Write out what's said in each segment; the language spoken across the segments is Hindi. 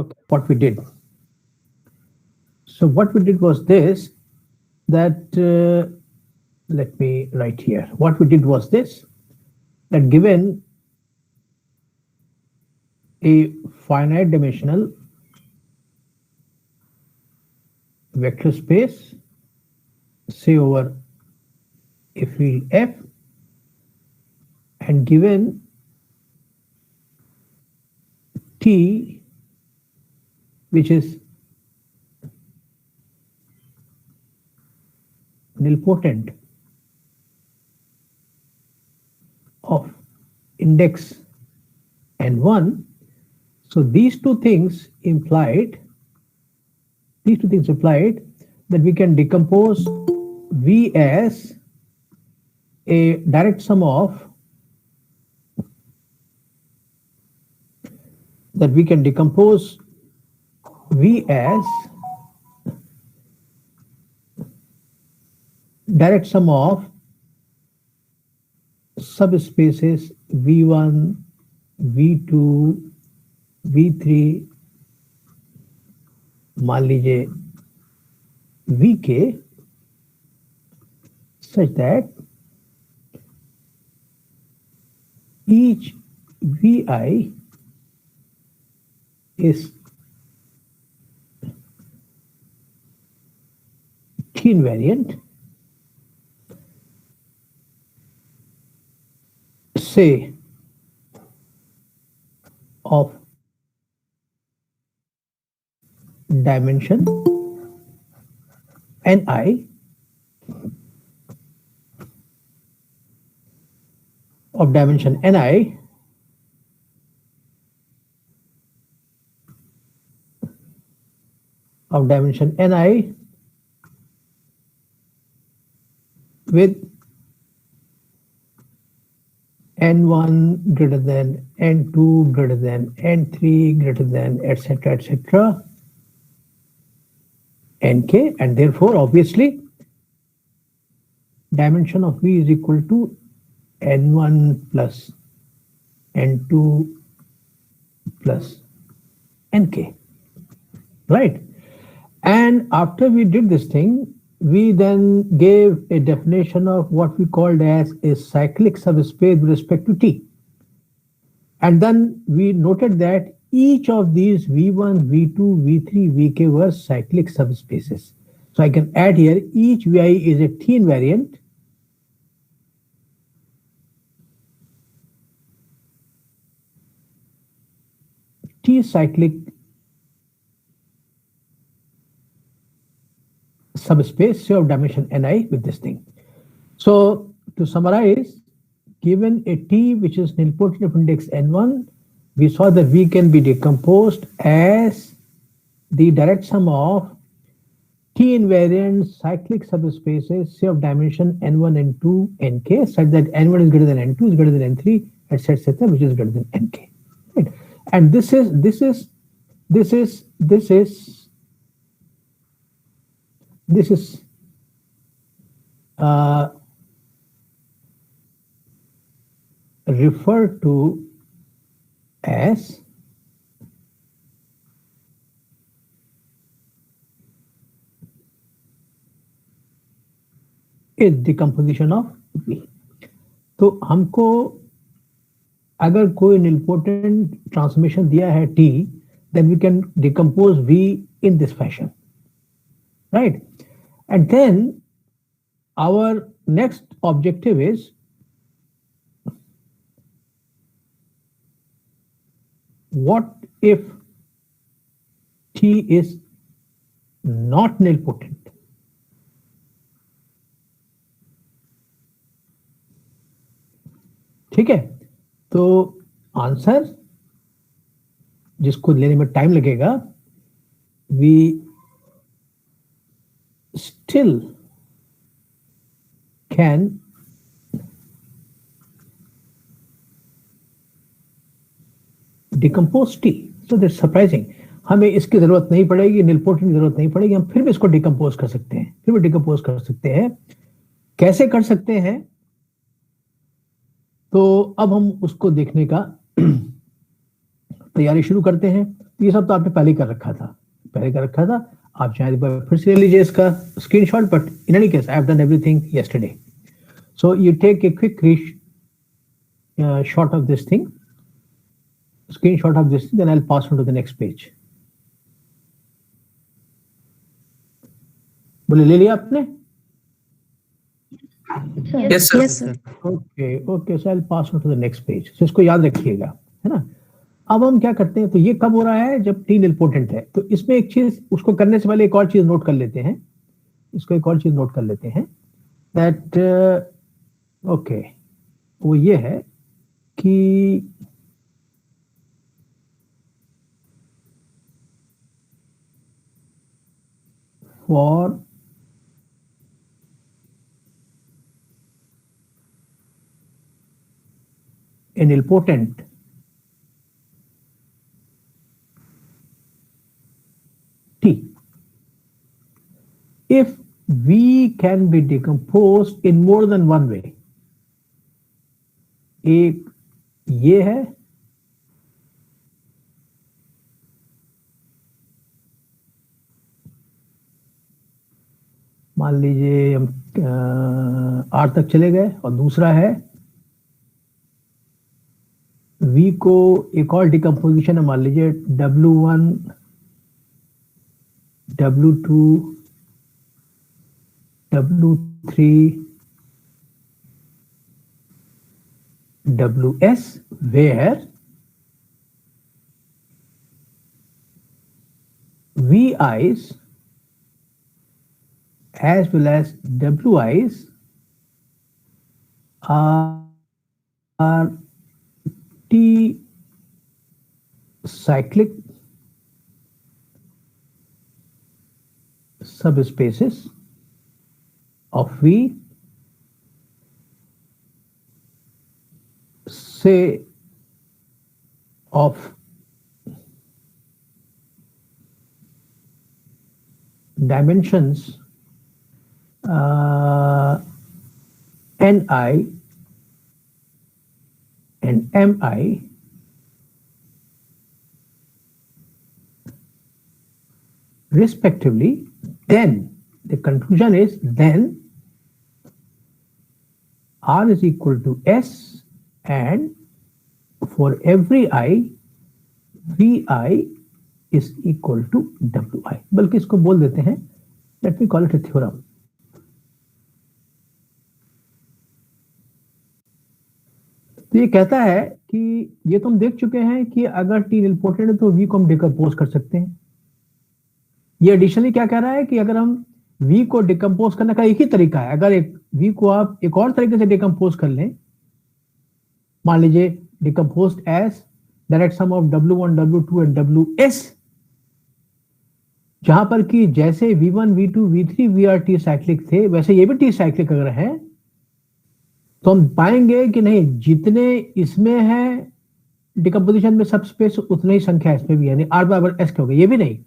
Okay, what we did. So what we did was this, that let me write here. What we did was this, that given a finite dimensional vector space, say over a field F, and given T, which is nilpotent of index n1, so these two things implied that we can decompose V as a direct sum of V as direct sum of subspaces V1, V2, V3, मान लीजिए Vk, such that each Vi is T invariant, say of dimension Ni, of dimension Ni, with n1 greater than n2 greater than n3 greater than etc. nk, and therefore obviously dimension of V is equal to n1 plus n2 plus nk, right? And after we did this thing, we then gave a definition of what we called as a cyclic subspace with respect to T. And then we noted that each of these V1, V2, V3, Vk were cyclic subspaces. So I can add here, each Vi is a T invariant T cyclic subspace, say of dimension Ni, with this thing. So to summarize, given a T which is nilpotent of index n1, we saw that V can be decomposed as the direct sum of T invariant cyclic subspaces, say of dimension n1, n2, nk, such that n1 is greater than n2, is greater than n3, etc., which is greater than nk. Right? And this is referred to as is decomposition of V. तो हमको अगर कोई nilpotent transformation दिया है T, then we can decompose V in this fashion, right? And then our next objective is what if T is not nilpotent? ठीक है, तो आंसर जिसको लेने में टाइम लगेगा, we still can decompose T. So that's surprising. हमें इसकी जरूरत नहीं पड़ेगी, nilpotent की जरूरत नहीं पड़ेगी, हम फिर भी इसको डिकम्पोज कर सकते हैं, कैसे कर सकते हैं? तो अब हम उसको देखने का तैयारी शुरू करते हैं। ये सब तो आपने पहले कर रखा था, आप चाहे एक बार फिर से ले लीजिए इसका screenshot, but in any case I have done everything yesterday. So you take a quick shot of this thing, screenshot of this thing, then I'll pass on to the next page. बोले ले लिया आपने? Yes, sir. Yes, sir. Okay, so I'll pass on to the next page. So इसको याद रखिएगा, है ना? अब हम क्या करते हैं, तो ये कब हो रहा है, जब टी निलपोटेंट है. तो इसमें एक चीज, उसको करने से पहले एक और चीज नोट कर लेते हैं, दैट ओके, वो ये है कि for a nilpotent T, if V can be decomposed in more than one way, एक ये है, मान लीजिए हम R तक चले गए, और दूसरा है V को एक और डिकम्पोजिशन है, मान लीजिए W1 W2 W3 WS, where VIs as well as WIs are T cyclic subspaces of V, say of dimensions Ni and Mi, respectively, then the conclusion is then R is equal to S, and for every I, Vi is equal to Wi. बल्कि इसको बोल देते हैं, let me call it a theorem. तो ये कहता है कि ये तो हम देख चुके हैं कि अगर टी निलपोटेंट है तो V को हम डिकम्पोज कर सकते हैं. ये एडिशनली क्या कह रहा है कि अगर हम V को डिकम्पोज करने का एक ही तरीका है, अगर एक V को आप एक और तरीके से डिकम्पोज कर लें, मान लीजिए decompose as direct sum of W1 W2 and WS, जहां पर कि जैसे V1 V2 V3 VR T cyclic थे, वैसे ये भी टी साइक्लिक अगर है, तो हम पाएंगे कि नहीं, जितने इसमें है डिकम्पोजिशन में सब स्पेस, उतनी ही संख्या इसमें भी है, यानी R बराबर S के हो गए, ये भी नहीं.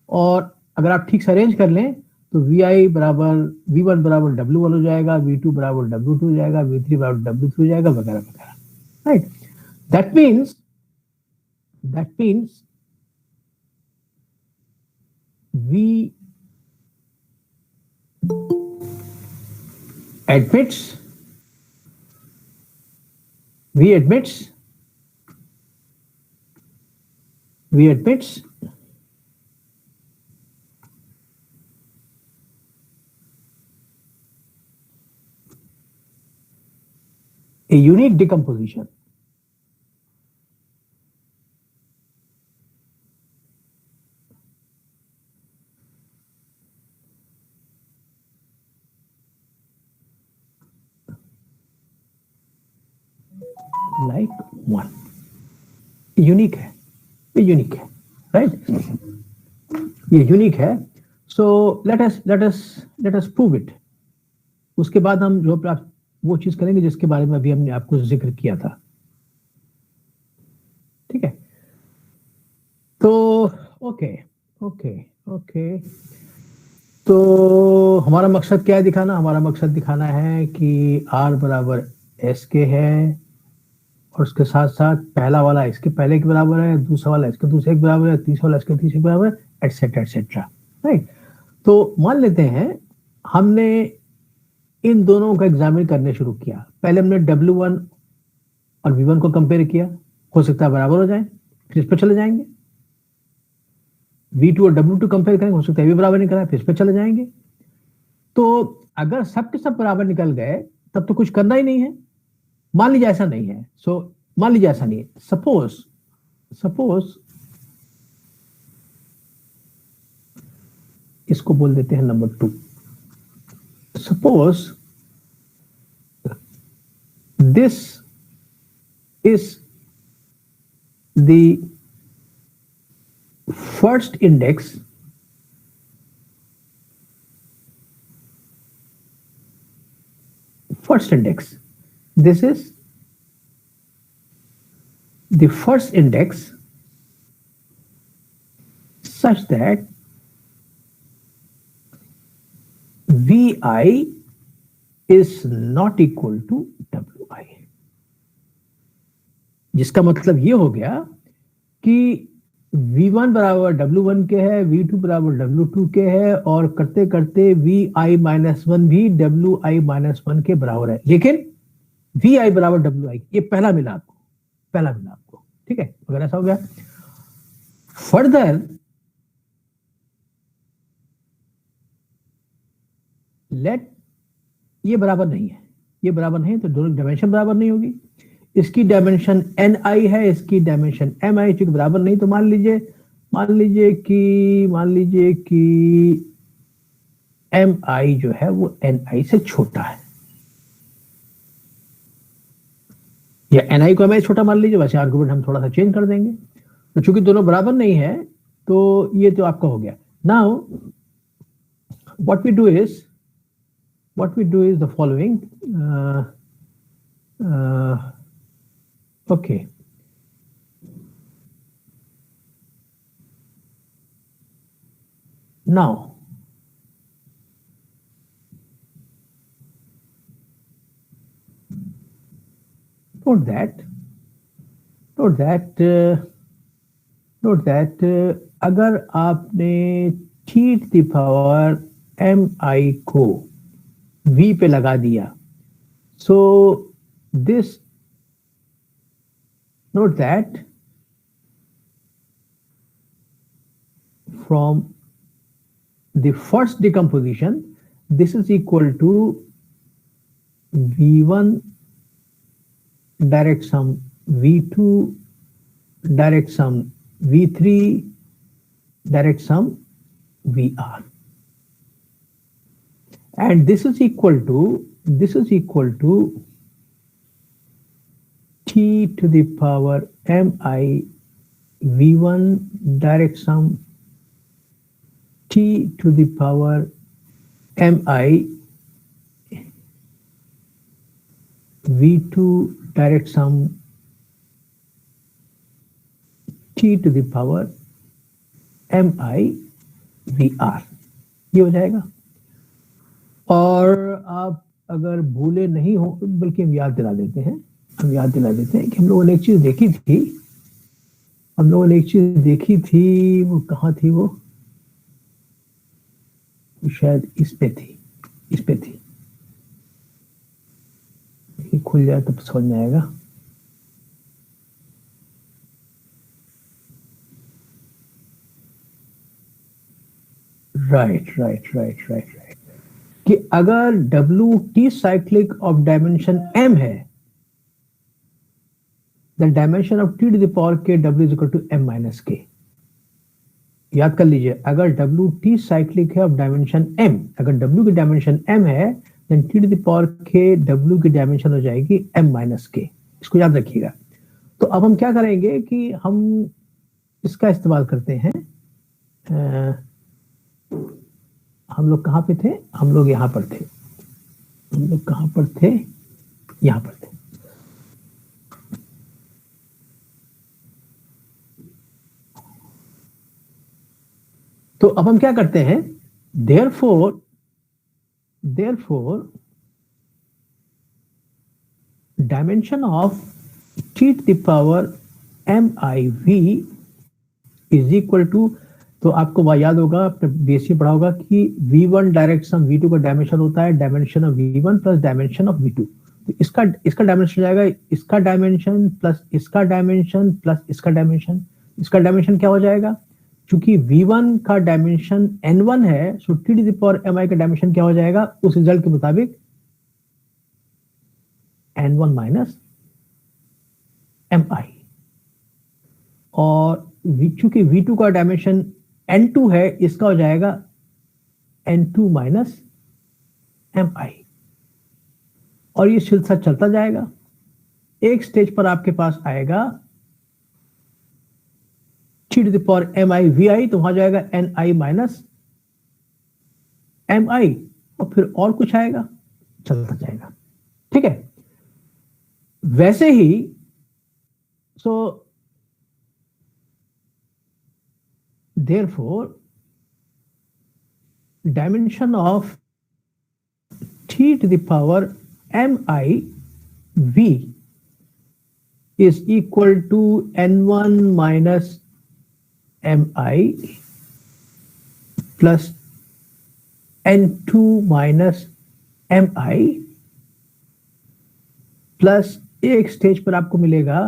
और अगर आप ठीक से अरेंज कर लें तो VI बराबर V1 बराबर W1 हो जाएगा, V2 बराबर W2 हो जाएगा, V3 बराबर W3 हो जाएगा, वगैरह वगैरह. Right, that means V admits a unique decomposition like one. Unique है, ये यूनिक है, राइट, ये यूनिक है. So let us prove it. उसके बाद हम जो वो चीज करेंगे जिसके बारे में अभी हमने आपको जिक्र किया था. ठीक है, तो ओके, तो हमारा मकसद क्या है दिखाना? हमारा मकसद दिखाना है कि R बराबर S के है, और उसके साथ साथ पहला वाला इसके पहले के बराबर है, दूसरा वाला इसके दूसरे के बराबर है, तीसरा वाला इसके तीसरे के बराबर है, एटसेट्रा एटसेट्रा, राइट। तो मान लेते हैं हमने इन दोनों का एग्जामिन करने शुरू किया। पहले हमने W1 और V1 को कंपेयर किया, हो सकता है बराबर हो जाए, फिर इस पर चले जाएंगे। V2 और W2 कंपेयर करेंगे, हो सकता है भी बराबर निकला है, फिर इस पर चले जाएंगे। तो अगर सब के सब बराबर निकल गए तब तो कुछ करना ही नहीं है। मान लीजिए ऐसा नहीं है, मान लीजिए ऐसा नहीं है, सपोज इसको बोल देते हैं number 2। Suppose this is the first index this is the first index such that Vi is not equal to Wi, जिसका मतलब ये हो गया कि V1 बराबर W1 के है, V2 बराबर W2 के है, और करते करते Vi-1 भी Wi-1 के बराबर है, लेकिन Vi बराबर Wi, ये पहला मिला आपको, ठीक है। अगर ऐसा हो गया, फर्दर लेट ये बराबर नहीं है, तो दोनों डायमेंशन बराबर नहीं होगी। इसकी डायमेंशन Ni है, इसकी डायमेंशन Mi, चूंकि बराबर नहीं, तो मान लीजिए कि Mi जो है वो Ni से छोटा है, या Ni को Mi छोटा मान लीजिए, वैसे आर्गुमेंट हम थोड़ा सा चेंज कर देंगे। तो चूंकि दोनों बराबर नहीं है, तो ये तो आपका हो गया। Now what we do is the following. Okay. Now, note that अगर आपने t to the power mi को v पे लगा दिया, so this, note that from the first decomposition, this is equal to v1 direct sum v2 direct sum v3 direct sum vr, and this is equal to t to the power mi v1 direct sum t to the power mi v2 direct sum t to the power mi vr, ये हो जाएगा। और आप अगर भूले नहीं हो, बल्कि हम याद दिला देते हैं कि हम लोगों ने एक चीज देखी थी, वो कहाँ थी, वो शायद इस पे थी, ये खुल जाए तब समझ में आएगा। राइट, कि अगर Wt cyclic of dimension m है, the dimension of t to the power k W is equal to m minus k। याद कर लीजिए, अगर Wt साइक्लिक है ऑफ डायमेंशन m, अगर W की डायमेंशन m है, then t to the power k W की डायमेंशन हो जाएगी m माइनस k। इसको याद रखिएगा। तो अब हम क्या करेंगे कि हम इसका इस्तेमाल करते हैं। हम लोग कहाँ पे थे? हम लोग यहाँ पर थे। यहाँ पर थे। तो अब हम क्या करते हैं? therefore dimension of t T to the power M I V is equal to, तो आपको वह याद होगा, आपने बेसिक पढ़ा होगा कि v1 डायरेक्शन v2 का डायमेंशन होता है dimension of v1 plus dimension of v2। तो इसका डायमेंशन हो जाएगा इसका डायमेंशन प्लस इसका डायमेंशन प्लस इसका डायमेंशन। इसका डायमेंशन क्या हो जाएगा, चूंकि v1 का डायमेंशन n1 है, so T to the power mi का डायमेंशन क्या हो जाएगा उस रिजल्ट के मुताबिक n1 माइनस mi। और चूंकि v2 का डायमेंशन n2 है, इसका हो जाएगा n2 माइनस mi। और ये सिलसिला चलता जाएगा, एक स्टेज पर आपके पास आएगा T to the power mi vi, तो वहां जाएगा ni माइनस mi, और फिर और कुछ आएगा, चलता जाएगा। ठीक है, वैसे ही सो therefore dimension of t to the power mi v is equal to n1 minus mi plus n2 minus mi plus एक स्टेज पर आपको मिलेगा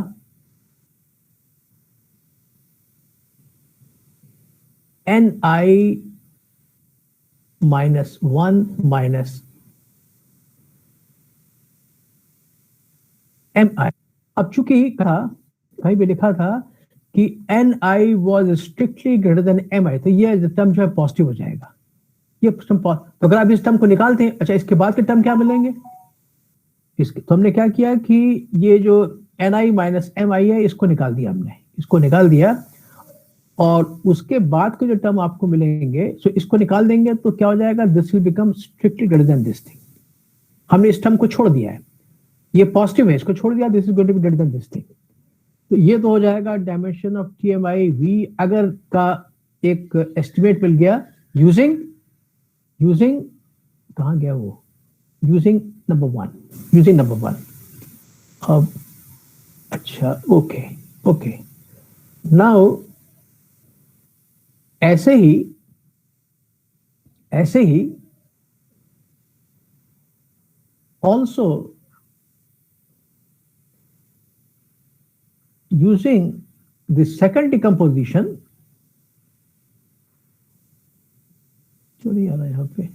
ni माइनस 1 माइनस mi। अब चूंकि कहा कहीं भी लिखा था कि ni was strictly greater than mi, तो ये टर्म जो है पॉजिटिव हो जाएगा। ये टर्म, तो अगर आप इस टर्म को निकालते हैं, अच्छा इसके बाद के टर्म क्या मिलेंगे, इसके तो हमने क्या किया कि ये जो ni माइनस mi है इसको निकाल दिया, हमने इसको निकाल दिया, और उसके बाद के जो टर्म आपको मिलेंगे सो इसको निकाल देंगे तो क्या हो जाएगा, this will become strictly greater than this thing. हमने इस टर्म को छोड़ दिया है, ये पॉजिटिव है, इसको छोड़ दिया, this is going to be greater than this thing. तो ये तो हो जाएगा dimension of T M I V अगर का एक एस्टिमेट मिल गया यूजिंग कहां गया वो, यूजिंग नंबर वन। अब अच्छा ओके नाउ ऐसे ही also using the second decomposition, क्यों नहीं आ रहा यहां पे,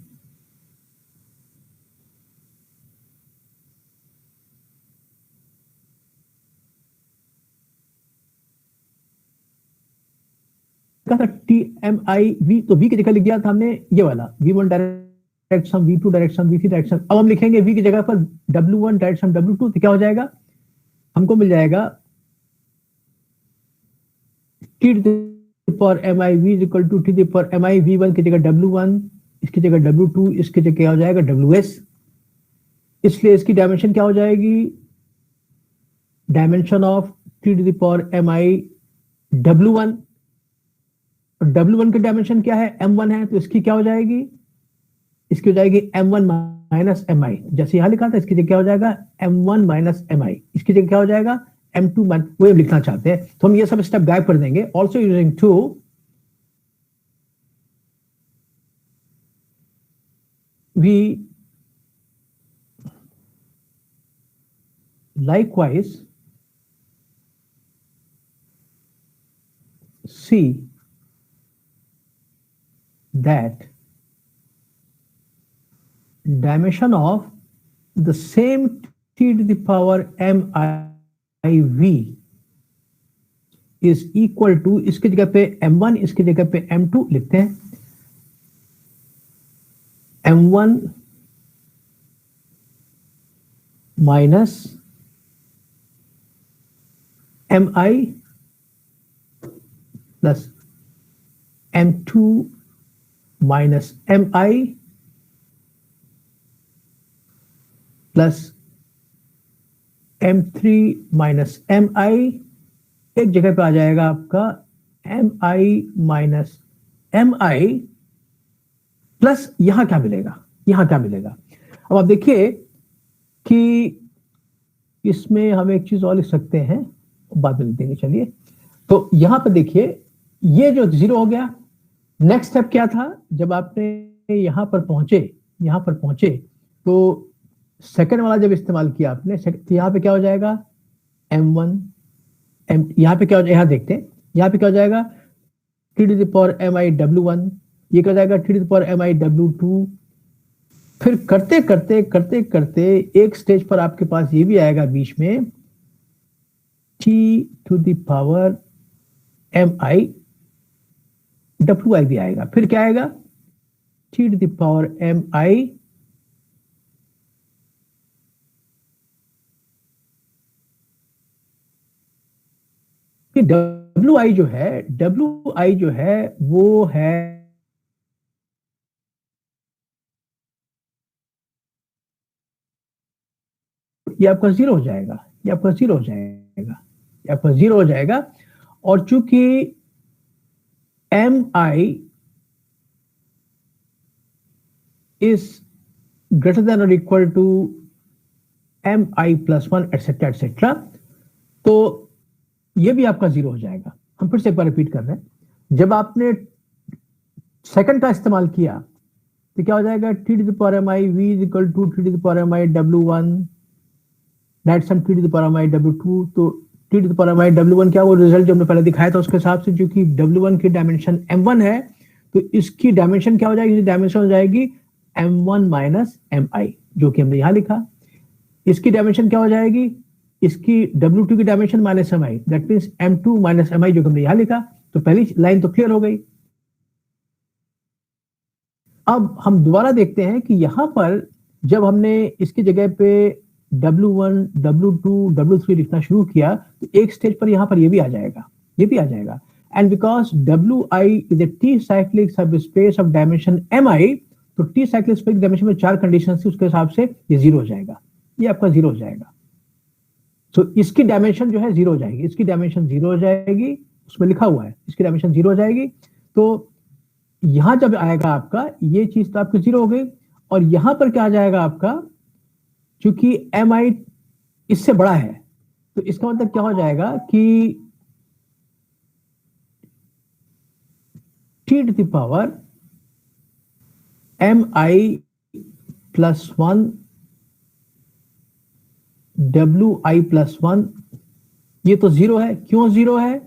टी एम आई वी, तो वी की जगह लिख दिया था हमने ये वाला v1 direction v2 direction v3 direction. अब हम लिखेंगे v की जगह पर w1 डायरेक्शन w2, तो क्या हो जाएगा, हमको मिल जाएगा T to the power mi v is equal to T to the power mi v1 की जगह w1, इसकी जगह w2, इसकी जगह क्या हो जाएगा ws। इसलिए इसकी डायमेंशन क्या हो जाएगी, dimension of T to the power mi w1, w1 की डायमेंशन क्या है, m1 है, तो इसकी क्या हो जाएगी, इसकी हो जाएगी m1 माइनस mi। जैसे यहां लिखा था इसकी जगह क्या हो जाएगा m1 माइनस mi, इसकी जगह क्या हो जाएगा m2 माइनस, वो हम लिखना चाहते हैं तो हम ये सब स्टेप गायब कर देंगे। Also using 2 we likewise see that dimension of the same t to the power miv is equal to, इसकी जगह पे m1 इसकी जगह पे m2 लिखते हैं, m1 minus mi plus m2 minus mi plus m3 minus mi, एक जगह पे आ जाएगा आपका mi माइनस mi प्लस यहां क्या मिलेगा, अब आप देखिए कि इसमें हम एक चीज और लिख सकते हैं, बाद में लिख देंगे। चलिए, तो यहां पर देखिए, ये जो 0 हो गया, नेक्स्ट स्टेप क्या था, जब आपने यहां पर पहुंचे तो सेकंड वाला जब इस्तेमाल किया आपने, तो यहां पे क्या हो जाएगा, m1 यहां पे क्या हो जाएगा, यहां देखते हैं, यहां पे क्या हो जाएगा, T to the power M I w1, ये क्या हो जाएगा, T to the power M I w2। फिर करते करते करते करते एक स्टेज पर आपके पास ये भी आएगा बीच में, T to the power M I W I भी आएगा। फिर क्या आएगा, T to the power M I W I जो है वो है ये आपका 0 हो जाएगा, ये आपका 0 हो जाएगा, ये आपका 0 हो जाएगा। और चूंकि M I is greater than और equal to M I plus one etcetera etcetera, तो ये भी आपका 0 हो जाएगा। हम फिर से एक बार रिपीट कर रहे हैं, जब आपने सेकंड का इस्तेमाल किया तो क्या हो जाएगा, T to the power M I V is equal to T to the power M I W one that sum T to the power M I W two. तो T to the power M I W one क्या, वो रिजल्ट जो हमने पहले दिखाया था उसके हिसाब से, जो कि डब्ल्यू वन की डायमेंशन m1 है, तो इसकी डायमेंशन क्या हो जाएगी, इसकी डायमेंशन हो जाएगी m1 माइनस एम आई, जो कि हमने यहां लिखा। इसकी डायमेंशन क्या हो जाएगी, इसकी W2 की dimension minus M I, that means M2 minus M I, जो हमने यहां लिखा। तो पहली लाइन तो क्लियर हो गई। अब हम दोबारा देखते हैं कि यहां पर जब हमने इसकी जगह पे W1, W2, W3 लिखना शुरू किया, तो एक स्टेज पर यहां पर ये भी आ जाएगा, ये भी आ जाएगा। And because Wi is A T cyclic subspace of dimension Mi, तो टी साइक्लिक स्पेस डायमेंशन में 4 कंडीशन थी, उसके हिसाब से ये 0 हो जाएगा, ये आपका 0 हो जाएगा। तो इसकी डायमेंशन जो है 0 हो जाएगी, इसकी डायमेंशन 0 हो जाएगी, उसमें लिखा हुआ है इसकी डायमेंशन 0 हो जाएगी। तो यहां जब आएगा आपका ये चीज, तो आपकी 0 हो गई। और यहां पर क्या आ जाएगा आपका, क्योंकि एम आई इससे बड़ा है, तो इसका मतलब क्या हो जाएगा कि T to the power M I plus one Wi plus one, ये तो 0 है। क्यों 0 है,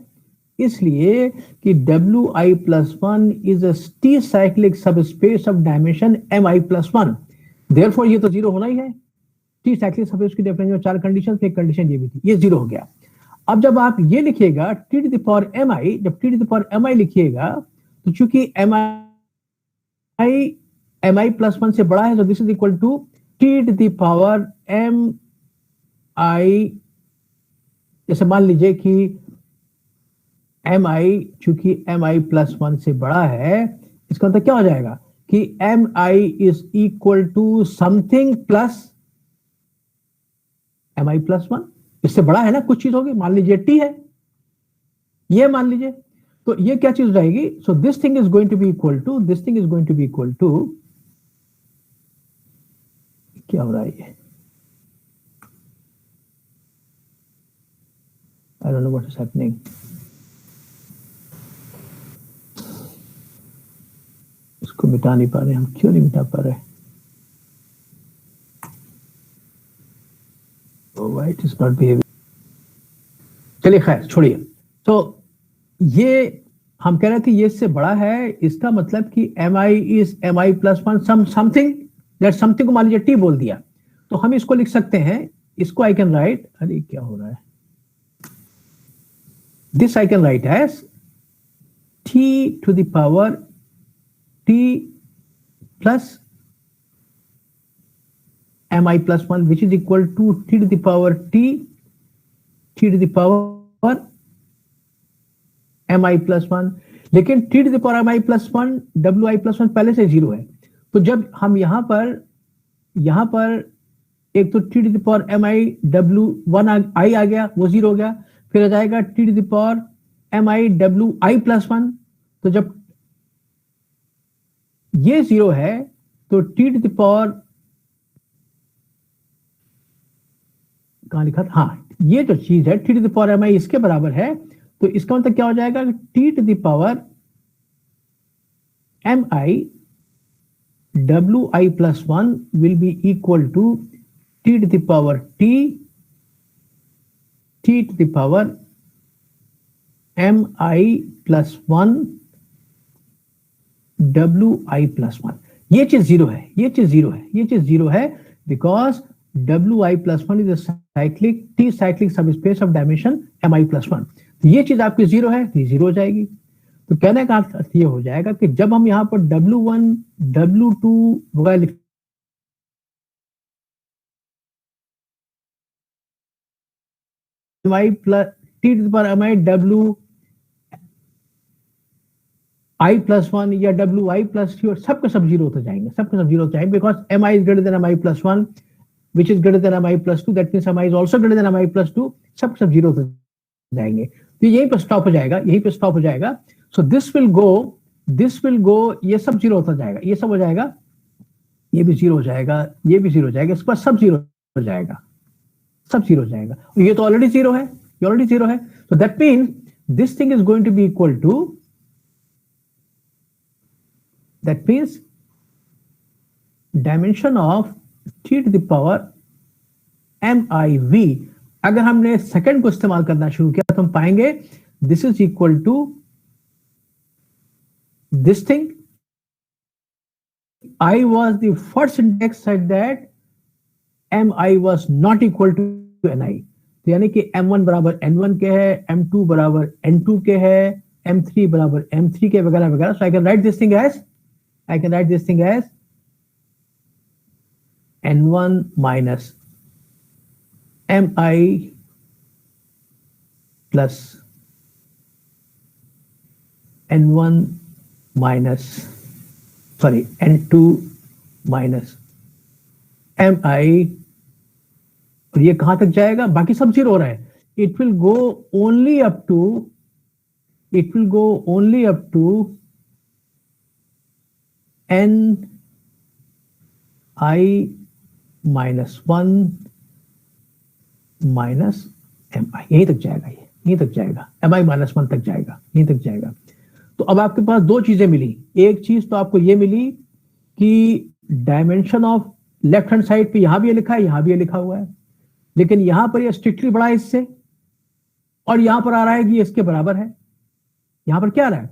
इसलिए कि Wi plus one is a T cyclic subspace of dimension Mi plus one, therefore ये तो 0 होना ही है। टी साइक्लिक सब स्पेस की डेफिनेशन में 4 कंडीशन, एक कंडीशन ये भी थी, ये 0 हो गया। अब जब आप ये लिखिएगा T to the power M I, जब T to the power M I लिखिएगा, तो चूंकि एम आई प्लस वन से बड़ा है, तो this is equal to T to the power M I, जैसे मान लीजिए कि एम आई चूंकि एम आई प्लस वन से बड़ा है, इसका मतलब क्या हो जाएगा कि M I is equal to something plus M I plus one. इससे बड़ा है ना, कुछ चीज होगी, मान लीजिए टी है, ये मान लीजिए, तो ये क्या चीज रहेगी, so this thing is going to be equal to, this thing is going to be equal to, क्या हो रहा है ये, I don't know what is happening. इसको मिटा नहीं पा रहे हम, क्यों नहीं मिटा पा रहे, why it is not behaving. चलिए खैर छोड़िए। तो ये हम कह रहे थे ये इससे बड़ा है, इसका मतलब कि M I is M I plus one something, that something को मान लीजिए टी बोल दिया, तो हम इसको लिख सकते हैं, इसको आई कैन राइट, अरे क्या हो रहा है, this I can write as t to the power t plus mi plus 1, which is equal to t to the power t to the power mi plus 1। लेकिन t to the power mi plus 1 wi plus 1 पहले से 0 है, तो जब हम यहां पर एक तो t to the power mi w1 i आ गया, वो 0 हो गया। फिर आ जाएगा T to the power M I W I plus one, तो जब ये 0 है तो टी टू द पावर कहाँ लिखा था, हाँ ये जो चीज है T to the power M I इसके बराबर है, तो इसका मतलब क्या हो जाएगा, T to the power M I W I plus one will be equal to T to the power T to the power M I plus one W I plus one. ये चीज जीरो है, ये चीज जीरो है, ये चीज जीरो है, because W I plus one is cyclic T cyclic subspace of dimension M I plus one. ये चीज आपकी जीरो है, ये जीरो हो जाएगी। तो कहने का अर्थ ये हो जाएगा कि जब हम यहां पर W1 W2 वगैरह y plus T to the power M I W I plus one या डब्ल्यू आई प्लस टी, और सबके सब जीरो होते जाएंगे, सबके सब जीरो होते जाएंगे, because M I is greater than M I plus one which is greater than M I plus two, that means M I is also greater than M I plus two, सब सब जीरो होते जाएंगे। तो यहीं पर स्टॉप हो जाएगा, यहीं पर स्टॉप हो जाएगा। सो दिस विल गो, ये सब जीरो होता जाएगा, ये सब हो जाएगा, ये भी जीरो हो जाएगा, ये भी जीरो हो जाएगा, इसके बाद सब जीरो हो जाएगा, सब जीरो हो जाएगा। ये तो ऑलरेडी जीरो है, ये ऑलरेडी जीरो है। So that means this thing is going to be equal to, that means dimension of t to the power miv। अगर हमने सेकंड को इस्तेमाल करना शुरू किया तो हम पाएंगे this is equal to this thing, I was the first index such that mi was not equal to ni। तो यानी कि m1 बराबर n1 के है, m2 बराबर n2 के है, m3 बराबर m3 के, वगैरह वगैरह। So I can write this thing as n1 minus mi plus n1 minus n2 minus mi, और ये कहां तक जाएगा, बाकी सब जीरो हो रहा है। It will go only up to n i minus 1 minus mi, यहीं तक जाएगा, ये यहीं तक जाएगा, mi minus 1 तक जाएगा, यहीं तक जाएगा। तो अब आपके पास दो चीजें मिली। एक चीज तो आपको ये मिली कि dimension of left hand side पे यहां भी ये लिखा है, यहां भी ये लिखा हुआ है, लेकिन यहां पर ये स्ट्रिक्टली बड़ा है इससे, और यहां पर आ रहा है कि इसके बराबर है। यहां पर क्या आ रहा है,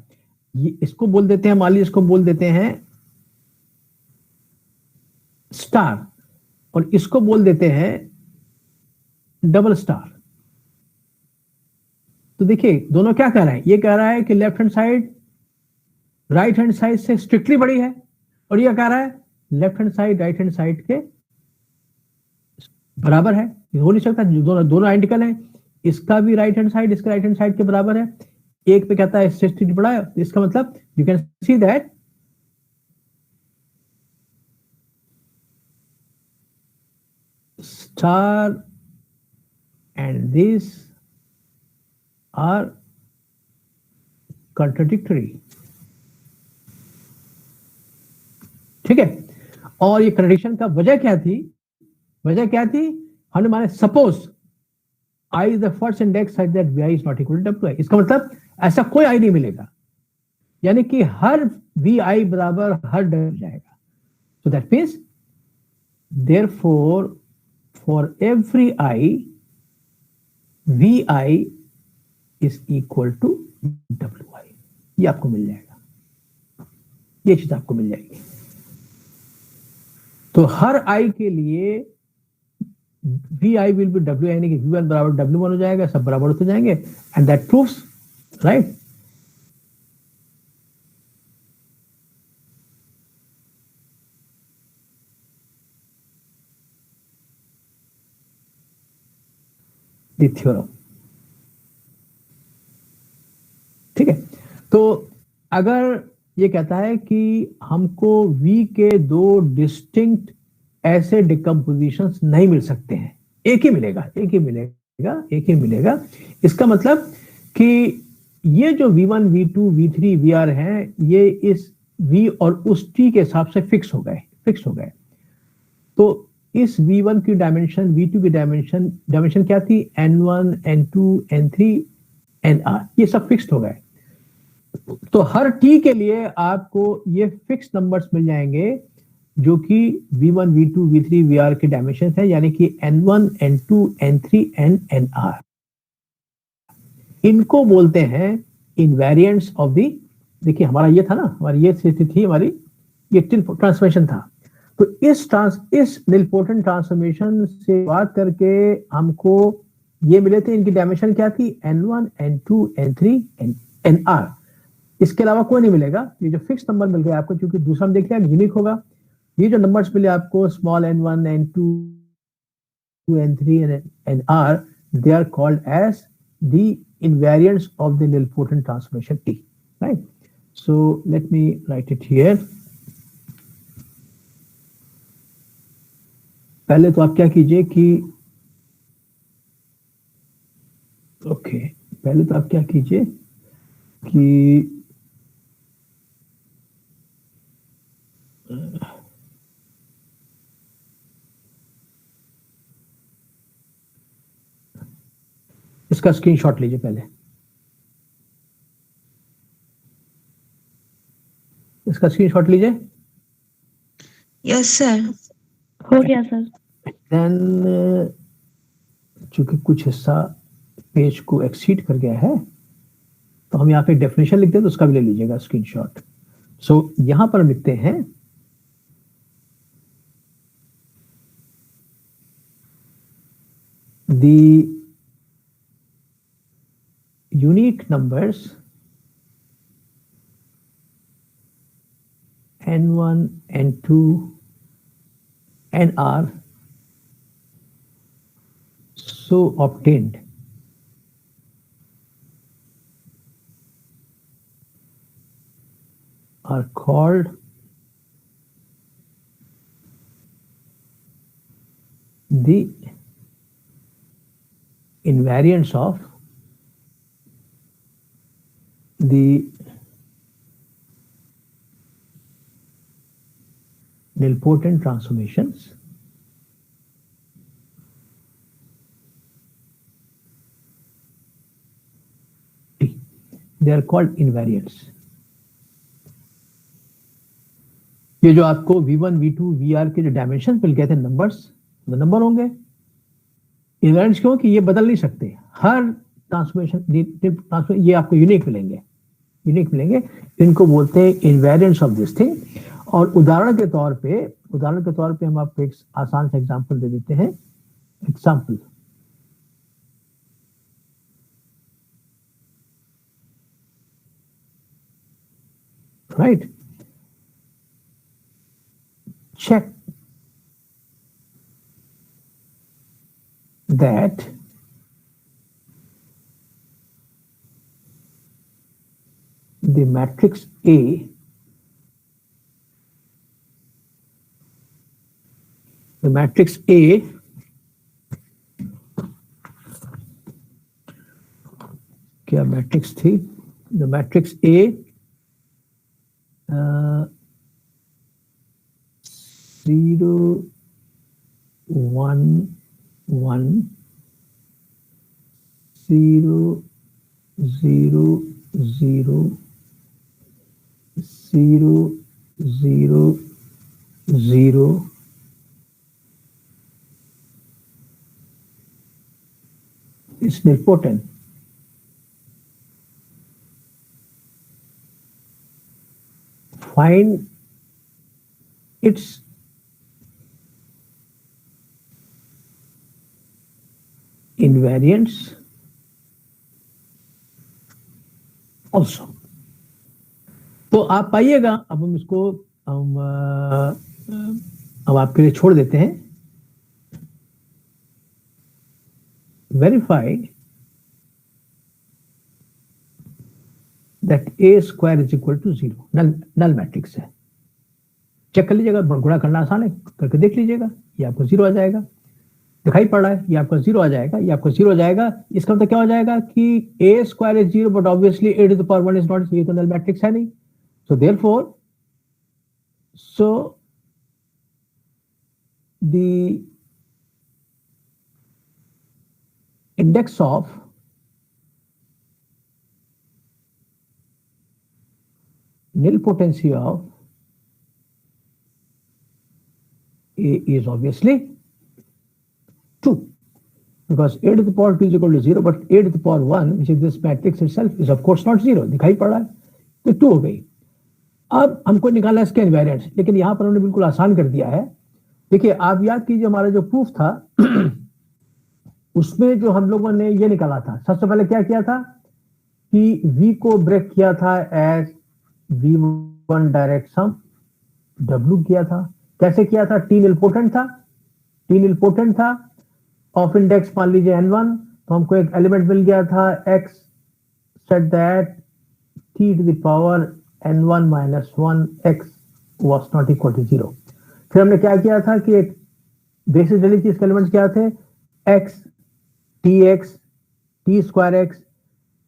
ये इसको बोल देते हैं, मान लीजिए इसको बोल देते हैं स्टार, और इसको बोल देते हैं डबल स्टार। तो देखिए दोनों क्या कह रहा है, ये कह रहा है कि left hand side right hand side से स्ट्रिक्टली बड़ी है, और ये कह रहा है left hand side right hand side के बराबर है। ये हो नहीं सकता, दोनों आइडेंटिकल है, इसका भी राइट हैंड साइड इसका राइट हैंड साइड के बराबर है। एक पे कहता है स्ट्रिक्टली बड़ा है, इसका मतलब you can see that star and this are contradictory। ठीक है, और ये कंट्रडिक्शन का वजह क्या थी, हमने माने suppose i is the first index such that vi is not equal to wi। इसका मतलब ऐसा कोई i नहीं मिलेगा, यानी कि हर vi बराबर हर w जाएगा। so that means therefore for every i vi is equal to wi। ये आपको मिल जाएगा, ये चीज आपको मिल जाएगी। तो हर i के लिए vi will be w, यानी कि v1 बराबर w1 हो जाएगा, सब बराबर होते जाएंगे, and that proves right. The theorem. ठीक है, तो अगर ये कहता है कि हमको v के दो डिस्टिंक्ट ऐसे डिकम्पोजिशंस नहीं मिल सकते हैं, एक ही मिलेगा। इसका मतलब कि ये जो v1 v2 v3 vr हैं, ये इस v और उस t के हिसाब से फिक्स हो गए। तो इस V1 की डायमेंशन, V2 की डायमेंशन क्या थी? N1, N2, N3, Nr, ये सब फिक्स्ड हो गए। तो हर t के लिए आपको ये फिक्स नंबर्स मिल जाएंगे जो कि V1, V2, V3, Vr के डायमेंशन है, यानी कि N1, N2, N3 and Nr। इनको बोलते हैं इनवेरिएंट्स ऑफ द, देखिए हमारा ये था ना, हमारी ये स्थिति थी, हमारी ये ट्रांसफॉर्मेशन था। तो इस निलपोटेंट ट्रांसफॉर्मेशन से बात करके हमको ये मिले थे, इनकी डायमेंशन क्या थी? N1, N2, N3, Nr। इसके अलावा कोई नहीं मिलेगा। ये जो फिक्स नंबर मिल गया आपको, क्योंकि दूसरा हम देख लिया यूनिक होगा। ये जो नंबर्स मिले आपको, small n1, n2, n3 and nr, they are called as the invariants of the nilpotent transformation T, right? So let me write it here. पहले तो आप क्या कीजिए कि पहले तो आप क्या कीजिए कि इसका स्क्रीनशॉट लीजिए पहले, इसका स्क्रीनशॉट लीजिए। यस सर, हो गया सर। देन चूंकि कुछ हिस्सा पेज को एक्सीड कर गया है, तो हम यहाँ पे डेफिनेशन लिखते हैं, तो उसका भी ले लीजिएगा स्क्रीनशॉट। सो यहां पर लिखते हैं the unique numbers N1, N2, Nr so obtained are called the invariants of the nilpotent transformations T. They are called invariants. ये जो आपको V1, V2, Vr के जो डायमेंशन मिल गए थे नंबर्स, वो नंबर होंगे। इनवेरिएंट्स क्यों? कि ये बदल नहीं सकते, हर ट्रांसफॉर्मेशन ये आपको यूनिक मिलेंगे। इनको बोलते हैं इनवेरिएंट्स ऑफ दिस थिंग। और उदाहरण के तौर पे हम आपको एक आसान सा एग्जांपल दे देते हैं। Example, right, check that the matrix A क्या मैट्रिक्स थी? The matrix A 0, 1, 1, 0, 0, 0, 0, 0, 0 is nilpotent. Find its invariants also. तो आप पाइएगा। अब हम इसको अब आपके लिए छोड़ देते हैं। Verify that A square is equal to 0, null matrix है। चेक कर लीजिएगा, गुणा करना आसान है, करके देख लीजिएगा। ये आपको 0 आ जाएगा, दिखाई पड़ रहा है, ये आपका 0 आ जाएगा, ये आपको 0 आ जाएगा। इसका मतलब क्या हो जाएगा कि A square is 0 but obviously A to the power 1 is not, ये तो नल मैट्रिक्स है नहीं। So therefore the index of nilpotency of A is obviously 2, because a to the power 2 is equal to 0, but a to the power 1, which is this matrix itself, is of course not 0. दिखाई पड़ रहा है, तो 2 हो गई. अब हमको निकालना है इसके इनवेरिएंट्स, लेकिन यहां पर हमने बिल्कुल आसान कर दिया है. देखिए, आप याद कीजिए हमारा जो प्रूफ था उसमें जो हम लोगों ने ये निकाला था, सबसे पहले क्या किया था कि v को ब्रेक किया था as v1 direct sum, w किया था. कैसे किया था? t निलपोटेंट था, ऑफ इंडेक्स मान लीजिए n1, तो हमको एक एलिमेंट मिल गया था x such that t to the power n1 minus 1 x was not equal to 0. फिर हमने क्या किया था कि एक बेसिस डेली चीज के एलिमेंट्स क्या थे? x, tx, t square x,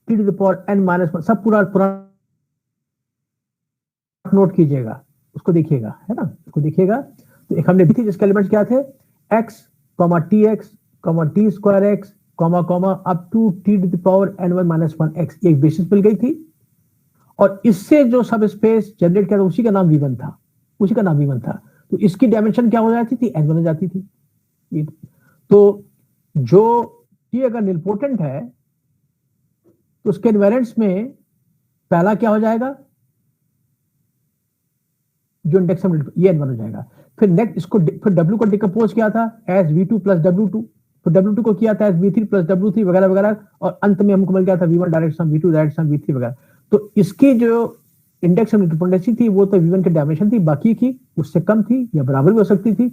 t to the power n minus 1, सब पूरा नोट कीजिएगा, उसको देखिएगा, है ना, उसको देखिएगा. तो एक हमने दी थी जिसके एलिमेंट्स क्या थे? x, tx, t square x, up to t to the power n1 minus 1 x, एक बेसिस मिल गई थी. और इससे जो सब स्पेस जनरेट किया था उसी का नाम v1 था. तो इसकी डायमेंशन क्या हो जाती थी? n1 हो जाती थी. तो जो t अगर निलपोटेंट है तो उसके इनवेरिएंट्स में पहला क्या हो जाएगा? जो इंडेक्स ये n1 हो जाएगा. फिर नेक्स्ट इसको फिर w को डिकम्पोज किया था एज v2 प्लस w2, फिर w2 को किया था एज v3 प्लस w3 वगैरह वगैरह, और अंत में हमको मिल गया था v1 direct sum, v2 direct sum, v3 वगैरह. तो इसकी जो इंडेक्स इंडिपेंडेंसी थी वो तो v1 की डायमेंशन थी, बाकी की उससे कम थी या बराबर भी हो सकती थी.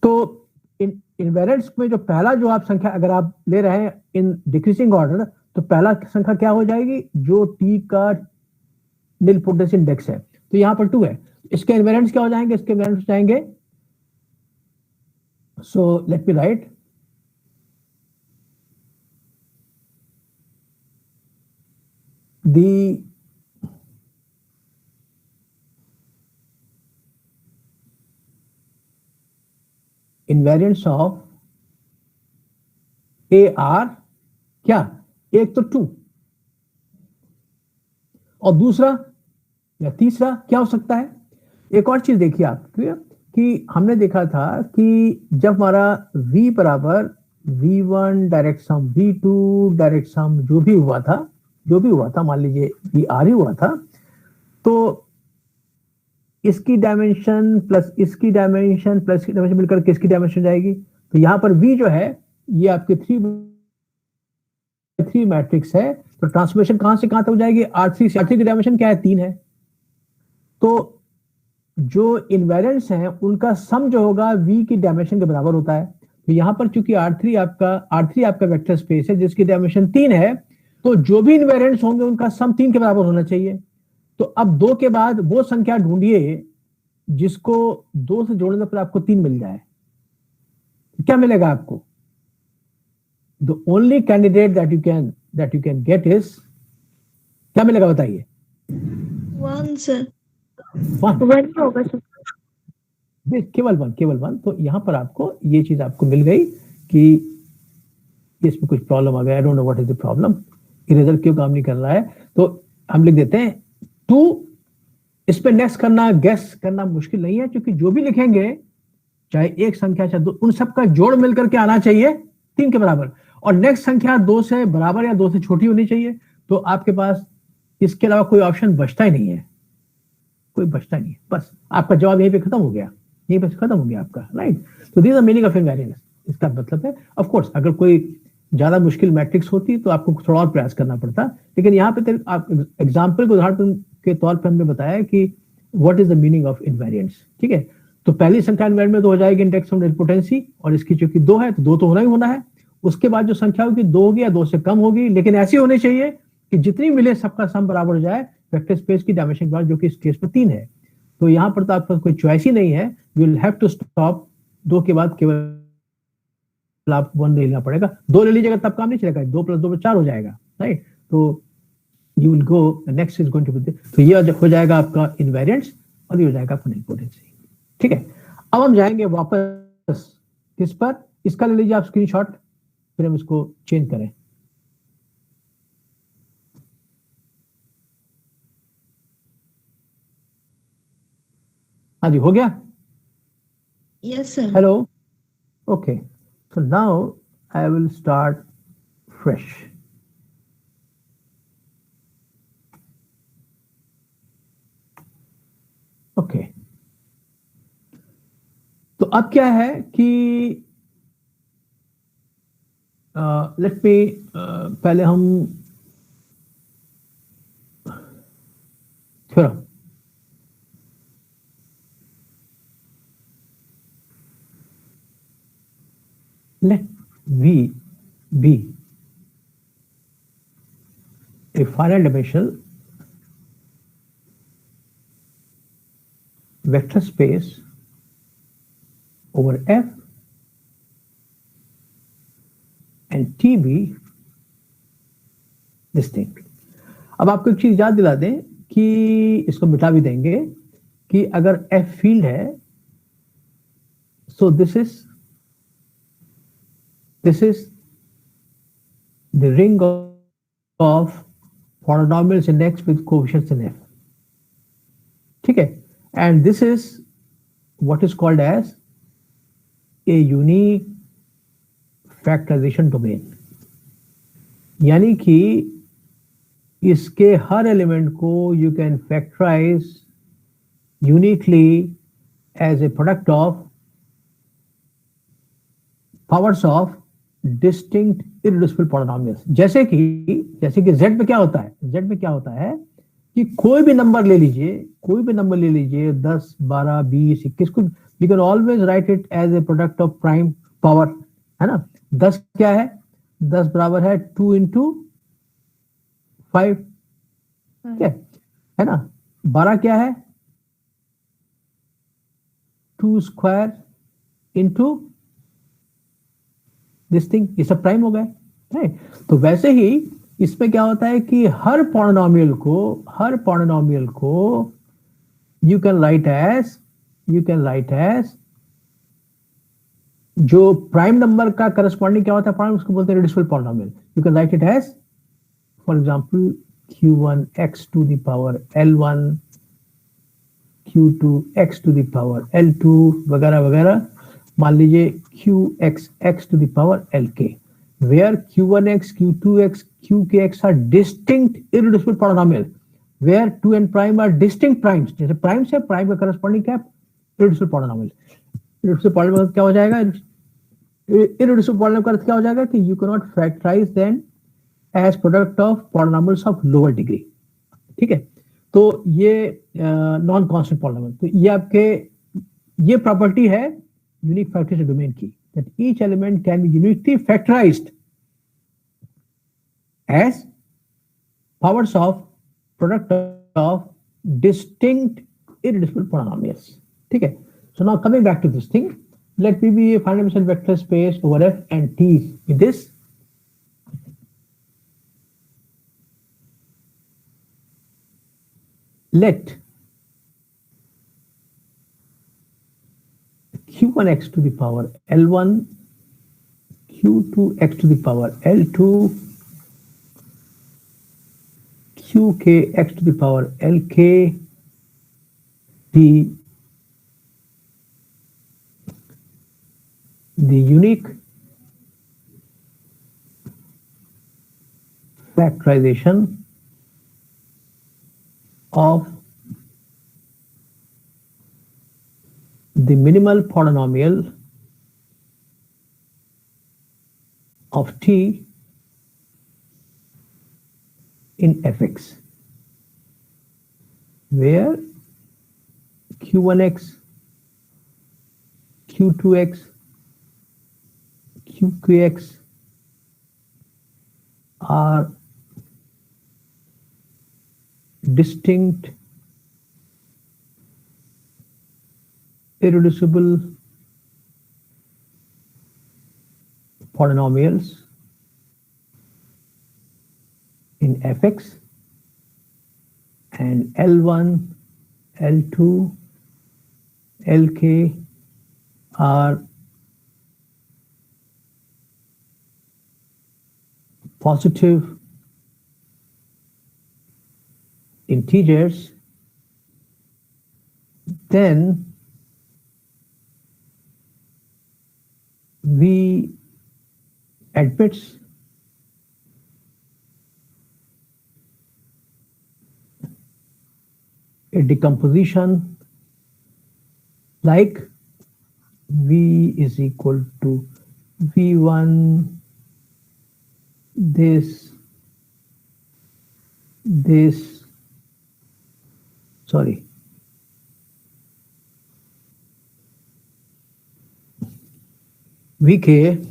तो इनवेरिएंट्स में जो पहला जो आप संख्या अगर आप ले रहे हैं इन डिक्रीजिंग ऑर्डर, तो पहला संख्या क्या हो जाएगी? जो t का निलपोटेंसी इंडेक्स है, तो यहाँ पर 2 है. इसके इनवेरिएंट्स क्या हो जाएंगे? इसके इनवेरिएंट्स हो जाएंगे, so let me right, the invariants of A are क्या? एक तो 2 और दूसरा या तीसरा क्या हो सकता है? एक और चीज देखिए आप कि हमने देखा था कि जब हमारा v बराबर v1 direct sum, v2 direct sum जो भी हुआ था, मान लीजिए v r ही हुआ था, तो इसकी डायमेंशन प्लस इसकी डायमेंशन प्लस इसकी डायमेंशन मिलकर किसकी डायमेंशन जाएगी? तो यहां पर v जो है ये आपके 3 मैट्रिक्स है, तो ट्रांसफॉर्मेशन कहां से कहां तक हो जाएगी? R3 से. R3 की डायमेंशन क्या है? 3 है. तो जो इनवेरिएंट्स हैं उनका सम जो होगा v की डायमेंशन के बराबर होता है. तो यहां पर चूंकि R3 आपका वेक्टर स्पेस है जिसकी डायमेंशन 3 है, तो जो भी इनवेरिएंट्स होंगे उनका सम 3 के बराबर होना चाहिए. तो अब 2 के बाद वो संख्या ढूंढिए जिसको 2 से जोड़ने पर आपको 3 मिल जाए. क्या मिलेगा आपको? The only candidate that you can get is, क्या मिलेगा बताइए? 1 सर. 1 होगा सर, केवल 1. तो यहां पर आपको ये चीज आपको मिल गई कि इसमें कुछ प्रॉब्लम आ गया. I don't know what is the problem, eraser क्यों काम नहीं कर रहा है. तो हम लिख देते हैं 2. इस पे नेक्स्ट करना, गेस करना मुश्किल नहीं है, क्योंकि जो भी लिखेंगे चाहे एक संख्या चाहे 2, उन सबका जोड़ मिलकर के आना चाहिए 3 के बराबर, और नेक्स्ट संख्या 2 से बराबर या 2 से छोटी होनी चाहिए. तो आपके पास इसके अलावा कोई ऑप्शन बचता ही नहीं है, बस आपका जवाब यहीं पे खत्म हो गया, आपका, राइट. तो this is the meaning of invariance. इसका मतलब है ऑफ कोर्स अगर कोई ज्यादा मुश्किल मैट्रिक्स होती तो आपको थोड़ा और प्रयास करना पड़ता, लेकिन यहाँ पे आप एग्जाम्पल के उदाहरण के तौर पर हमने बताया कि what is the meaning of invariance. ठीक है, तो पहली संख्या इनवेरिएंट में तो हो जाएगी इंडेक्स ऑफ निलपोटेंसी, और इसकी चूंकि 2 है तो 2 तो होना है. उसके बाद जो संख्या होगी 2 होगी या 2 से कम होगी, लेकिन ऐसी होनी चाहिए कि जितनी मिले सबका सम बराबर हो जाए वेक्टर स्पेस की डायमेंशन के बाद, जो कि इस केस में 3 है. तो यहाँ पर तो आपका कोई चॉइस ही नहीं है, you will have to stop. 2 के बाद केवल आप 1 ले लेना पड़ेगा. 2 ले लीजिएगा तब काम नहीं चलेगा, 2 + 2 = 4 हो जाएगा, राइट. तो you will go, next is going to be, तो ये हो जाएगा आपका इनवेरिएंट्स और ये हो जाएगा आपका निलपोटेंसी. ठीक है, अब हम जाएंगे वापस किस पर, इसका ले लीजिए आप स्क्रीनशॉट, फिर हम इसको चेंज करें। हाँ जी, हो गया। Yes, sir. Hello, okay, so now I will start fresh. Okay, तो अब क्या है कि लेट मी, पहले हम theorem, let V be a finite dimensional vector space over F and T be distinct। अब आपको एक चीज याद दिला दें कि इसको मिटा भी देंगे कि अगर F फील्ड है, so this is the ring of polynomials in X with coefficients in F, ठीक है, and this is what is called as a unique factorization domain, यानी कि इसके हर एलिमेंट को you can factorize uniquely as a product of powers of distinct irreducible polynomials। जैसे कि z में क्या होता है, z में क्या होता है कि कोई भी नंबर ले लीजिए, 10, 12, 20, 21 को, you can always write it as a product of prime power, है ना। 10 क्या है, 10 बराबर है 2 इंटू 5, है ना। 12 क्या है, 2 स्क्वायर इंटू दिस थिंग, ये सब प्राइम हो गए, राइट। तो वैसे ही इसमें क्या होता है कि हर पॉलिनोमियल को यू कैन राइट एज जो प्राइम नंबर का करस्पॉन्डिंग क्या होता है पॉलिनोमियल, उसको बोलते हैं reducible polynomial. You can write it as for example q1 x to the power l1, q2 x to the power l2 वगैरह वगैरह। मान लीजिए qx x to the power lk, where q1x, q2x, qkx are distinct irreducible polynomial, where 2 and prime are distinct primes। जैसे प्राइम से प्राइम का करस्पॉन्डिंग क्या है, irreducible polynomial। irreducible polynomial क्या हो जाएगा, irreducible polynomial का अर्थ क्या हो जाएगा कि you cannot factorize them as product of polynomials of lower degree, ठीक है। तो ये नॉन कांस्टेंट पॉलिनोमियल, तो ये आपके ये प्रॉपर्टी है यूनिक फैक्टराइजेशन डोमेन की, that each element can be uniquely factorized as powers of product of distinct irreducible polynomials, ठीक है। So now coming back to this thing, let me be a finite dimensional vector space over F and T with this let q1x to the power l1, q2x to the power l2, qkx to the power lk be the unique factorization of the minimal polynomial of t in fx, where q1x, q2x, qkx are distinct irreducible polynomials in fx, and L1, L2, Lk are positive integers, then we add bits. A decomposition like v is equal to v1 this sorry vk,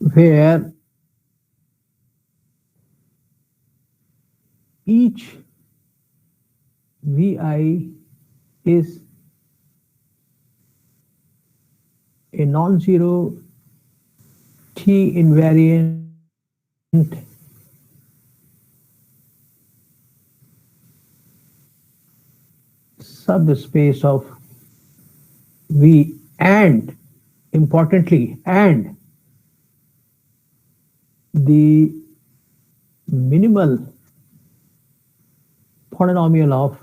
where each vi is a non-zero t invariant subspace of V, and importantly, and the minimal polynomial of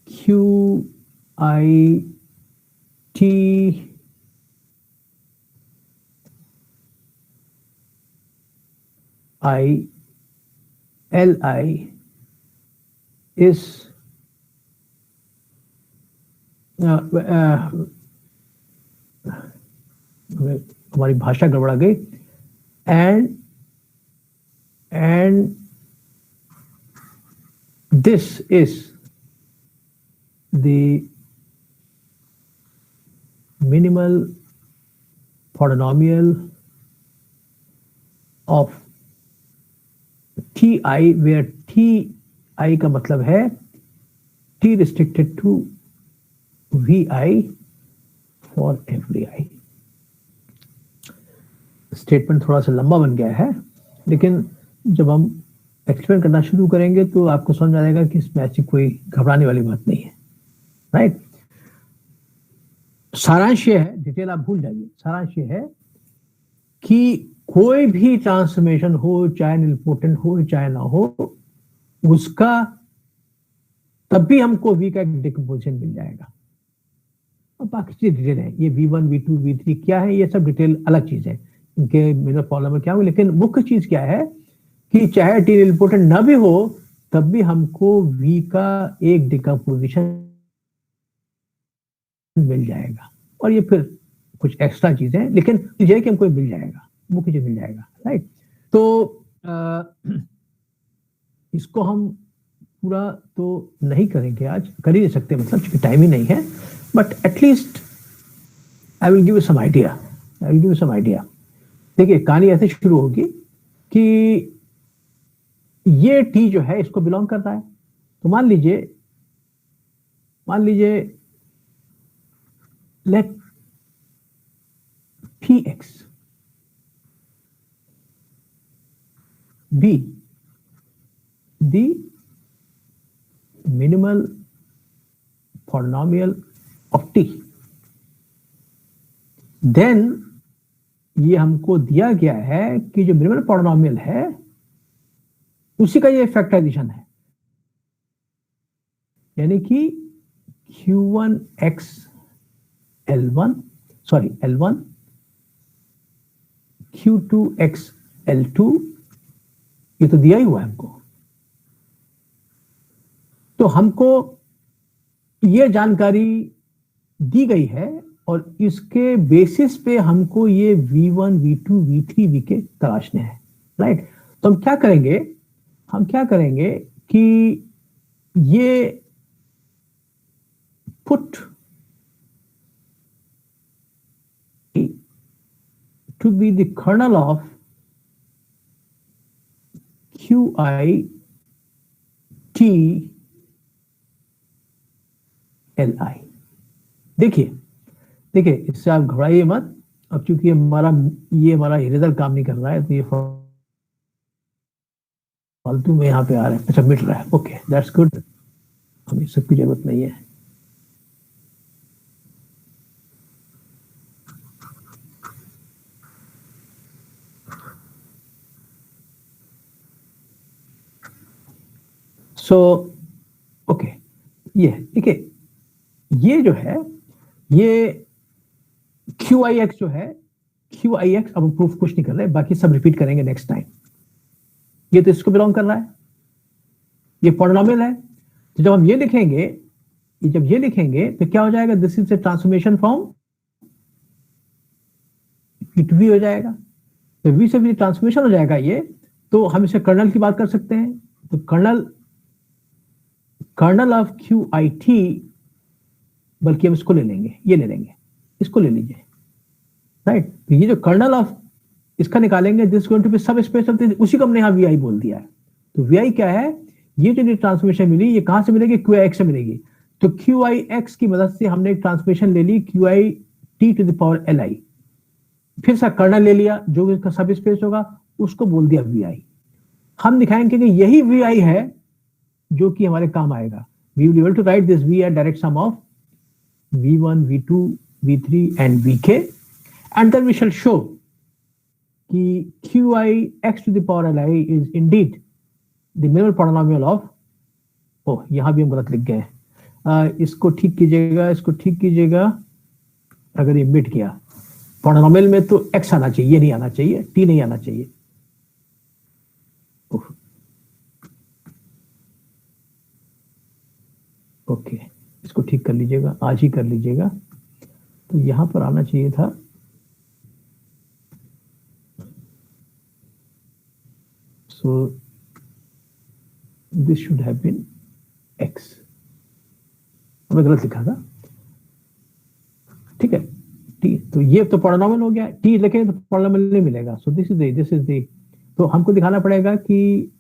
q I t I l I is हमारी भाषा गड़बड़ा गई, and this is the minimal polynomial of ti, where ti का मतलब है t restricted to vi for every i. Statement थोड़ा सा लंबा बन गया है, लेकिन जब हम एक्सप्लेन करना शुरू करेंगे तो आपको समझ आ जाएगा कि इसमें ऐसी कोई घबराने वाली बात नहीं है, राइट। सारांश ये है, डिटेल आप भूल जाइए, सारांश ये है कि कोई भी ट्रांसफॉर्मेशन हो, चाहे निलपोटेंट हो चाहे ना हो, उसका तब भी हमको v का एक डिकम्पोजिशन मिल जाएगा। और बाकी चीज डिटेल है, ये v1 v2 v3 क्या है, ये सब डिटेल अलग चीज है, इनके मेरा फॉर्मूला क्या हो। लेकिन मुख्य चीज क्या है कि चाहे टी निलपोटेंट ना भी हो, तब भी हमको v का एक डिकम्पोजिशन मिल जाएगा। और ये फिर कुछ एक्स्ट्रा चीजें, लेकिन ये कि हमको मिल जाएगा, मुख्य चीज मिल जाएगा, राइट। तो इसको हम पूरा तो नहीं करेंगे आज, कर ही नहीं सकते, मतलब क्योंकि टाइम ही नहीं है, but at least I will give you some idea, I will give you some idea. देखिए कहानी ऐसे शुरू होगी कि ये टी जो है इसको बिलोंग करता है। तो मान लीजिए late px be the minimal polynomial of t, then ये हमको दिया गया है कि जो मिनिमल पॉलिनोमियल है उसी का ये फैक्टराइजेशन है, यानी कि q1x l1 q2x l2, ये तो दिया ही हुआ है हमको। तो हमको ये जानकारी दी गई है और इसके बेसिस पे हमको ये v1 v2 v3 vk तलाशने हैं, राइट। तो हम क्या करेंगे कि ये put to be the kernel of qi t li। देखिए इससे आप घबराइए मत। अब चूंकि ये हमारा इरेजर काम नहीं कर रहा है, तो ये फालतू में यहाँ पे आ रहा है, अच्छा मिट रहा है, ओके दैट्स गुड, हमें सबकी जरूरत नहीं है। सो ओके, ये देखिए, ये जो है, ये QIX जो है, QIX, अब प्रूफ कुछ नहीं कर रहे, बाकी सब रिपीट करेंगे नेक्स्ट टाइम। ये तो इसको बिलोंग कर रहा है, ये पॉलिनोमियल है। तो जब हम ये लिखेंगे, जब ये लिखेंगे तो क्या हो जाएगा, this is a transformation from V हो जाएगा। तो V से V ट्रांसफॉर्मेशन हो जाएगा ये, तो हम इसे कर्नल की बात कर सकते हैं। तो कर्नल ऑफ QIT, बल्कि हम इसको ले लेंगे, ये ले लेंगे, इसको ले लीजिए, राइट। तो ये जो कर्नल ऑफ इसका निकालेंगे, दिस गोइंग टू बी सब स्पेस ऑफ दिस, उसी को हमने यहाँ VI बोल दिया है। तो VI क्या है, ये जो ट्रांसफॉर्मेशन मिली, ये कहां से मिलेगी, QIX से मिलेगी। तो QIX की मदद से हमने एक ट्रांसफॉर्मेशन ले ली, QIT to the power LI, फिर सा कर्नल ले लिया, जो इसका सब स्पेस होगा उसको बोल दिया VI। हम दिखाएंगे कि यही VI है जो कि हमारे काम आएगा। We will be able to write this V at direct sum of V1, V2, V3 and Vk, and then we shall show कि QIX to the power LI is indeed the minimal polynomial of, ओह यहां भी हम गलत लिख गए, इसको ठीक कीजिएगा, इसको ठीक कीजिएगा। अगर ये मिट गया, पॉलिनोमियल में तो X आना चाहिए, ये नहीं आना चाहिए, T नहीं आना चाहिए। ओके, इसको ठीक कर लीजिएगा, आज ही कर लीजिएगा। तो यहां पर आना चाहिए था, so this should have been X, हमें गलत लिखा था, ठीक है। T, तो ये तो पॉलिनोमियल हो गया, T लिखेंगे तो पॉलिनोमियल नहीं मिलेगा। सो दिस इज द, तो हमको दिखाना पड़ेगा कि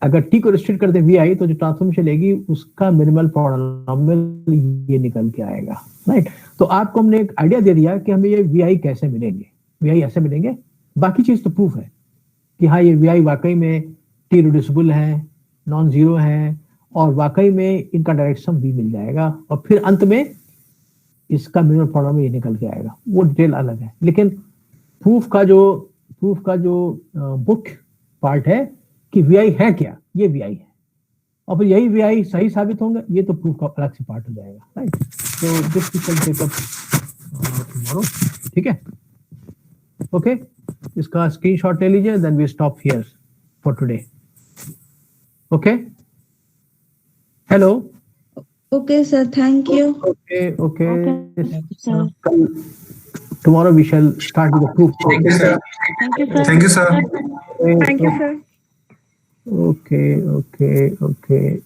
अगर T को रिस्ट्रिक्ट कर दे VI, तो जो ट्रांसफॉर्मेशन लेगी उसका मिनिमल पॉलिनोमियल ये निकल के आएगा, राइट। तो आपको हमने एक आइडिया दे दिया कि हमें ये VI कैसे मिलेंगे, VI ऐसे मिलेंगे। बाकी चीज तो प्रूफ है कि हाँ ये VI वाकई में T रिड्यूसिबल है, नॉन जीरो है, और वाकई में इनका डायरेक्ट सम V मिल जाएगा, और फिर अंत में इसका मिनिमल पॉलिनोमियल ये निकल के आएगा। वो डिटेल अलग है, लेकिन प्रूफ का जो मुख्य पार्ट है कि VI है क्या, ये VI है, और फिर यही VI सही साबित होंगे, ये तो प्रूफ का अलग से पार्ट हो जाएगा, राइट। तो this we can take up tomorrow, ठीक है, ओके। इसका स्क्रीनशॉट ले लीजिए, then we stop here for today, okay. Hello, Okay, sir. Thank you. okay. Thank you, sir. Tomorrow we shall start with the proof. Thank you, sir. Thank you, sir. Thank you, sir. Thank you, sir. Okay.